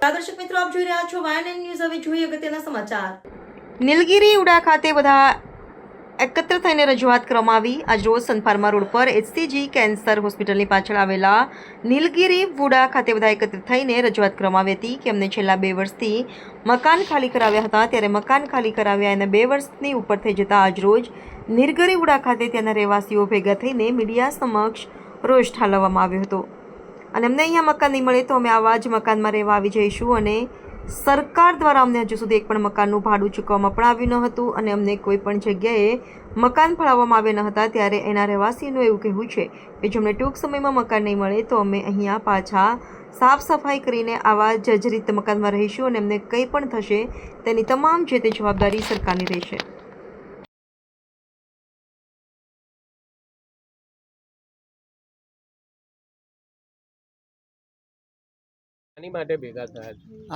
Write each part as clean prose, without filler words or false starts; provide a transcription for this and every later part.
નમસ્કાર દર્શક મિત્રો, આપ જોઈ રહ્યા છો વાયએનએન ન્યૂઝ। હવે જોઈએ અગત્યના સમાચાર। નીલગિરી ઉડા ખાતે બધા એકત્ર થઈને રજૂઆત કરવામાં આવી। આજ રોજ સનફાર્મા રોડ પર HCG કેન્સર હોસ્પિટલની પાછળ આવેલા નીલગિરી વુડા ખાતે બધા એકત્ર થઈને રજૂઆત કરવામાં આવી હતી કે અમને છેલ્લા 2 વર્ષથી મકાન ખાલી કરાવ્યા હતા, ત્યારે મકાન ખાલી કરાવ્યા અને 2 વર્ષની ઉપર થઈ જતા આજ રોજ નીલગિરી વુડા ખાતે ત્યાંના રહેવાસીઓ ભેગા થઈને મીડિયા સમક્ષ રોષ ઠાલવવામાં આવ્યો હતો અને અમને અહીંયા મકાન નહીં મળે તો અમે આવા જ મકાનમાં રહેવા આવી જઈશું અને સરકાર દ્વારા અમને હજુ સુધી એક પણ મકાનનું ભાડું ચૂકવવામાં પણ આવ્યું ન હતું અને અમને કોઈ પણ જગ્યાએ મકાન ફાળવવામાં આવ્યા ન હતા। ત્યારે એના રહેવાસીઓનું એવું કહેવું છે કે જો અમને ટૂંક સમયમાં મકાન નહીં મળે તો અમે અહીંયા પાછા સાફ સફાઈ કરીને આવા જર્જરિત મકાનમાં રહીશું અને અમને કંઈ પણ થશે તેની તમામ જે તે જવાબદારી સરકારની રહેશે।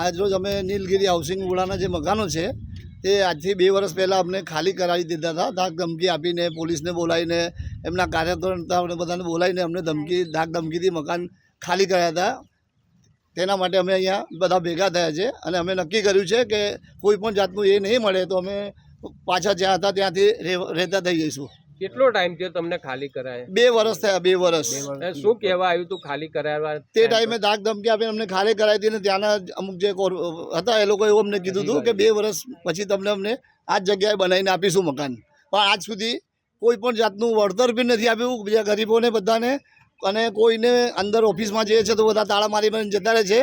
આજ રોજ અમે નીલગિરી હાઉસિંગ વુડાના જે મકાનો છે તે આજથી 2 વર્ષ પહેલાં અમને ખાલી કરાવી દીધા હતા। ધાક ધમકી આપીને પોલીસને બોલાવીને એમના કાર્યકર્તાઓને બધાને બોલાવીને અમને ધાક ધમકીથી મકાન ખાલી કર્યા હતા। તેના માટે અમે અહીંયા બધા ભેગા થયા છે અને અમે નક્કી કર્યું છે કે કોઈ પણ જાતનું એ નહીં મળે તો અમે પાછા જ્યાં હતા ત્યાંથી રહેતા થઈ જઈશું। કેટલો ટાઈમ થયો તમને ખાલી કરાય? 2 વર્ષ થયા। 2 વર્ષ। શું કહેવા આવ્યું તું ખાલી કરાવવા તે ટાઈમે ધાક ધમકી આપીને અમને ખાલી કરાવી હતી ને ત્યાંના અમુક જે હતા એ લોકો એવું અમને કીધું હતું કે 2 વર્ષ પછી તમને અમને આ જ જગ્યાએ બનાવીને આપીશું મકાન, પણ આજ સુધી કોઈ પણ જાતનું વળતર બી નથી આપ્યું બીજા ગરીબોને બધાને। અને કોઈને અંદર ઓફિસમાં જે છે તો બધા તાળા મારી જતા રહે છે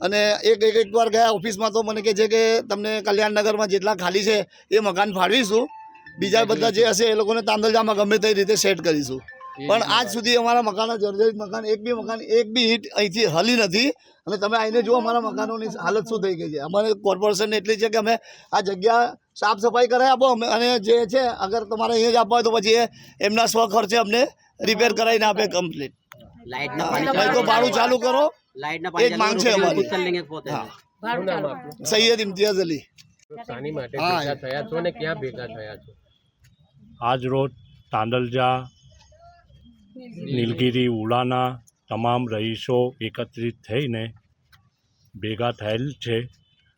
અને એક વાર ગયા ઓફિસમાં તો મને કહે છે કે તમને કલ્યાણનગરમાં જેટલા ખાલી છે એ મકાન ફાળવીશું, બીજા બધા જે હશે એ લોકોને તાંદલજામાં ગમે તે રીતે સેટ કરીશું। પણ આજ સુધી અમારા મકાનો જર્જરિત મકાન એક બી ઈંટ અહીંથી હલી નથી અને તમે આવીને જુઓ અમારા મકાનોની હાલત શું થઈ ગઈ છે। અમારે કોર્પોરેશન એટલી છે કે અમે આ જગ્યા સાફ સફાઈ કરાવી આપો અને જે છે અગર તમારે અહીંયા જ આપવા હોય તો પછી એમના સ્વ ખર્ચે અમને રિપેર કરાવીને આપે કમ્પ્લીટ। તો ભાડું ચાલુ કરો, એ જ માંગ છે અમારી। સૈયદ ઇમ્તિયાઝ અલી। શાની માટે ભેગા થયા છો ને ક્યાં ભેગા થયા છો? આજ રોજ તાંદલજા નીલગિરી વુડાના તમામ રહીશો એકત્રિત થઈને ભેગા થયેલ છે।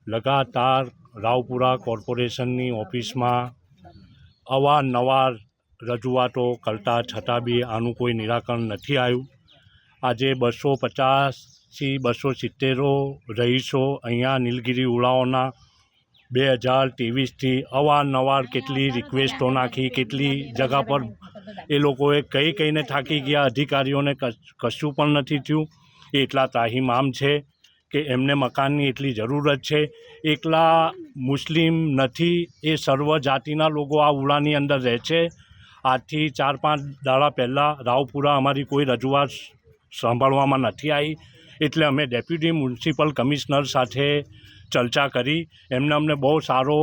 લગાતાર રાવપુરા કોર્પોરેશનની ઓફિસમાં અવારનવાર રજૂઆતો કરતા છતાં બી આનું કોઈ નિરાકરણ નથી આવ્યું। આજે 250થી 270 રહીશો અહીંયા નીલગિરી વુડાઓના 2023થી અવારનવાર કેટલી રિક્વેસ્ટો નાખી, કેટલી જગા પર એ લોકોએ કહીને થાકી ગયા, અધિકારીઓને કશું પણ નથી થયું। એ એટલા ત્રાહિમામ છે કે એમને મકાનની એટલી જરૂરત છે। એકલા મુસ્લિમ નથી, એ સર્વ જાતિના લોકો આ વુડાની અંદર રહે છે। આજથી 4-5 દાડા પહેલાં રાવપુરા અમારી કોઈ રજૂઆત સાંભળવામાં નથી આવી, એટલે અમે ડેપ્યુટી મ્યુનિસિપલ કમિશનર સાથે ચર્ચા કરી। એમને અમને બહુ સારો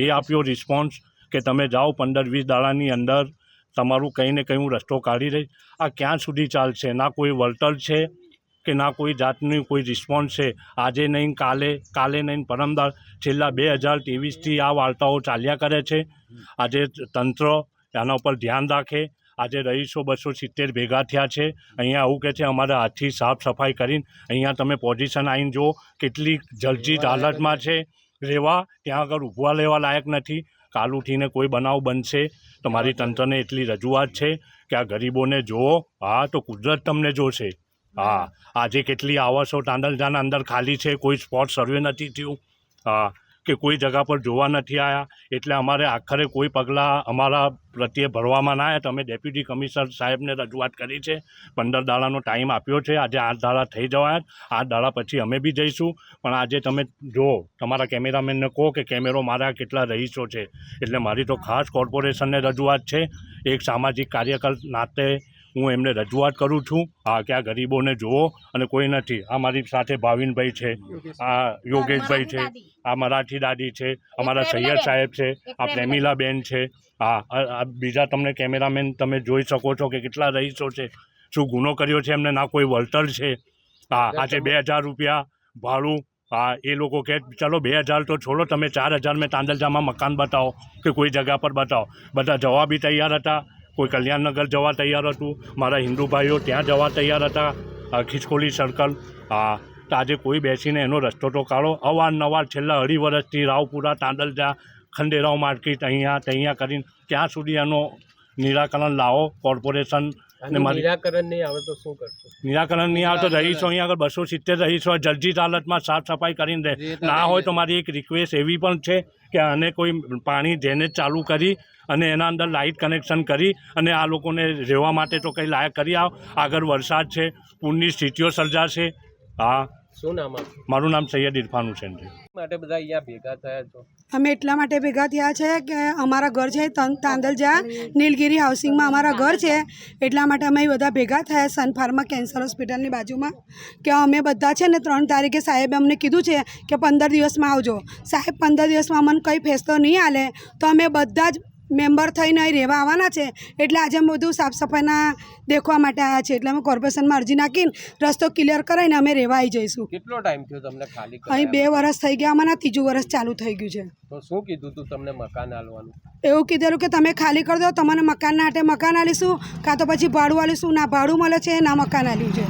એ આપ્યો રિસ્પોન્સ કે તમે જાઓ 15-20 દાડાની અંદર તમારું કંઈ ને કંઈ હું રસ્તો કાઢી રહીશ। આ ક્યાં સુધી ચાલશે? ના કોઈ વળતર છે કે ના કોઈ જાતની કોઈ રિસ્પોન્સ છે। આજે નહીં કાલે નહીં પરમદાર છેલ્લા 2023થી આ વાર્તાઓ ચાલ્યા કરે છે। આજે તંત્ર આના ઉપર ધ્યાન રાખે। આજે રહીશો 270 ભેગા થયા છે। અહીંયા આવું કહે છે અમારે હાથથી સાફ સફાઈ કરીને અહીંયા તમે પોઝિશન આવીને જુઓ કેટલી જર્જરિત હાલતમાં છે રહેવા, ત્યાં આગળ ઊભવા લેવા લાયક નથી। કાલ ઉઠીને કોઈ બનાવ બનશે તો મારી તંત્રને એટલી રજૂઆત છે કે આ ગરીબોને જુઓ, હા તો કુદરત તમને જોશે। હા, આજે કેટલી આવાસો તાંદલજાના અંદર ખાલી છે, કોઈ સ્પોટ સર્વે નથી થયું, હા કે કોઈ જગા પર જોવા નથી આવ્યા, એટલે અમારે આખરે કોઈ પગલાં અમારા પ્રત્યે ભરવામાં ના આવ્યા। તો અમે ડેપ્યુટી કમિશનર સાહેબને રજૂઆત કરી છે, 15 દાડાનો ટાઈમ આપ્યો છે। આજે 8 દાડા થઈ જવાયા, 8 દાડા પછી અમે બી જઈશું। પણ આજે તમે જો તમારા કેમેરામેનને કહો કે કેમેરો મારા કેટલા રહીશો છે, એટલે મારી તો ખાસ કોર્પોરેશનને રજૂઆત છે। એક સામાજિક કાર્યકર નાતે હું એમને રજૂઆત કરું છું હા કે આ ગરીબોને જુઓ અને કોઈ નથી। આ મારી સાથે ભાવિનભાઈ છે, આ યોગેશભાઈ છે, આ મરાઠી દાદી છે, અમારા સૈયદ સાહેબ છે, આ પ્રેમિલાબેન છે, આ બીજા તમને કેમેરામેન તમે જોઈ શકો છો કે કેટલા રહીશો છે। શું ગુનો કર્યો છે એમને? ના કોઈ વળતર છે। હા, આજે 2000 રૂપિયા ભાડું, હા એ લોકો કહે ચલો 2000 તો છોડો, તમે 4000 મેં તાંદલજામાં મકાન બતાવો કે કોઈ જગ્યા પર બતાવો। બધા જવા બી તૈયાર હતા, કોઈ કલ્યાણનગર જવા તૈયાર હતું, મારા હિન્દુ ભાઈઓ ત્યાં જવા તૈયાર હતા, ખિસકોલી સર્કલ, હા તો આજે કોઈ બેસીને એનો રસ્તો તો કાઢો. અવારનવાર છેલ્લા 2.5 વર્ષથી રાવપુરા, તાંડલજા, ખંડેરાવ માર્કેટ અહીંયા ત્યાં કરીને ક્યાં સુધી એનો નિરાકરણ લાવો કોર્પોરેશન. આનું નિરાકરણ નહીં આવે તો શું કરશો? નિરાકરણ નહીં આવે તો રહીશો અહીંયા આગળ 270 રહીશો જર્જિત હાલતમાં સાફ સફાઈ કરીને રહે. ના હોય તો મારી એક રિક્વેસ્ટ એવી પણ છે કે આને કોઈ પાણી ડ્રેનેજ ચાલુ કરી અને એના અંદર લાઇટ કનેક્શન કરી અને આ લોકોને રહેવા માટે તો કંઈ લાયક કરી આવો. આગળ વરસાદ છે, પૂરની સ્થિતિઓ સર્જાશે. હા, શું નામ આપનું? મારું નામ સૈયદ ઇરફાન હુસેન છે. માટે બધા અહીંયા ભેગા થયા છો? અમે એટલા માટે ભેગા થયા છે કે અમારા ઘર છે તાંદલજા નીલગિરી હાઉસિંગમાં અમારા ઘર છે, એટલા માટે અમે બધા ભેગા થયા સન ફાર્મા કેન્સર હોસ્પિટલની બાજુમાં કે અમે બધા છે ને 3 તારીખે સાહેબે અમને કીધું છે કે 15 દિવસમાં આવજો. સાહેબ 15 દિવસમાં અમને કંઈ ફેસલો નહીં આલે તો અમે બધા જ મેમ્બર થઈને અહીં રહેવા આવવાના છે. એટલે આજે અમે બધું સાફ સફાઈના દેખવા માટે આવ્યા છે. એટલે અમે કોર્પોરેશનમાં અરજી નાખીને રસ્તો ક્લિયર કરાવીને અમે રહેવા આવી જઈશું. કેટલો ટાઈમ થયો તમને ખાલી અહીં કરાવ્યા? 2 વર્ષ થઈ ગયા, અમારા 3જું વર્ષ ચાલુ થઈ ગયું છે. તો શું કીધું તું તમને મકાન આલવાનું? એવું કીધેલું કે તમે ખાલી કરી દો, તમને મકાનના હાટે મકાન આલીશું, કાં તો પછી ભાડું આલીશું. ના ભાડું મળે છે, ના મકાન આલ્યું છે.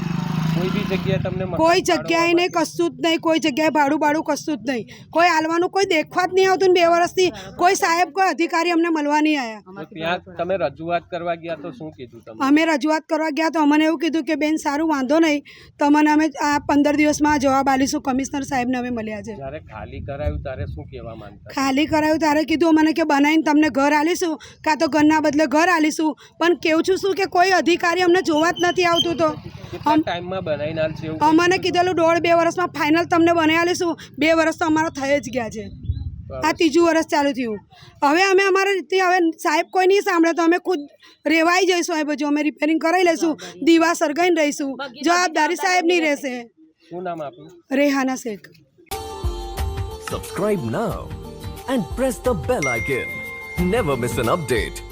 કોઈ બી જગ્યાએ તમને મકાન કોઈ જગ્યાએ નહીં, કશું જ નહીં. કોઈ જગ્યાએ ભાડું કશું જ નહીં. કોઈ આલવાનું કોઈ દેખવા જ નહીં આવતું ને 2 વર્ષથી કોઈ સાહેબ, કોઈ અધિકારી અમને મળવા નહીં આવ્યા. તો ત્યાં તમે રજૂઆત કરવા ગયા તો શું કીધું તમને? અમે રજૂઆત કરવા ગયા તો અમને એવું કીધું કે બેન સારું વાંધો નહીં, તમને અમે આ 15 દિવસમાં જવાબ આલીશું. કમિશનર સાહેબને અમે મળ્યા છે. જ્યારે ખાલી કરાયું ત્યારે શું કહેવા માંગતા? ખાલી કરાયું ત્યારે કીધું મને કે બનાવીને તમને ઘર આલીશું, કાં તો ઘરના બદલે ઘર આલીશું. પણ કેવું છું શું કે કોઈ અધિકારી અમને જોવા જ નથી આવતું. તો કેટલા ટાઈમમાં બનાવીને આલશે એવું? અમને કીધેલું 1.5-2 વર્ષમાં ફાઇનલ તમને બનાવી આલીશું. 2 વર્ષ તો અમારા થઈ જ ગયા છે. આ 3જું વર્ષ ચાલુ થયું. હવે અમે અમારા રીતે હવે સાહેબ કોઈ નહીં સાંભળે તો અમે ખુદ રેવાઈ જઈશું. એ બધું અમે રિપેરિંગ કરાવી લઈશું, દીવા સળગાઈને રહીશું. જવાબદારી સાહેબની રહેશે. શું નામ આપનું? Rehana Sheikh. Subscribe now and press the bell icon. Never miss an update.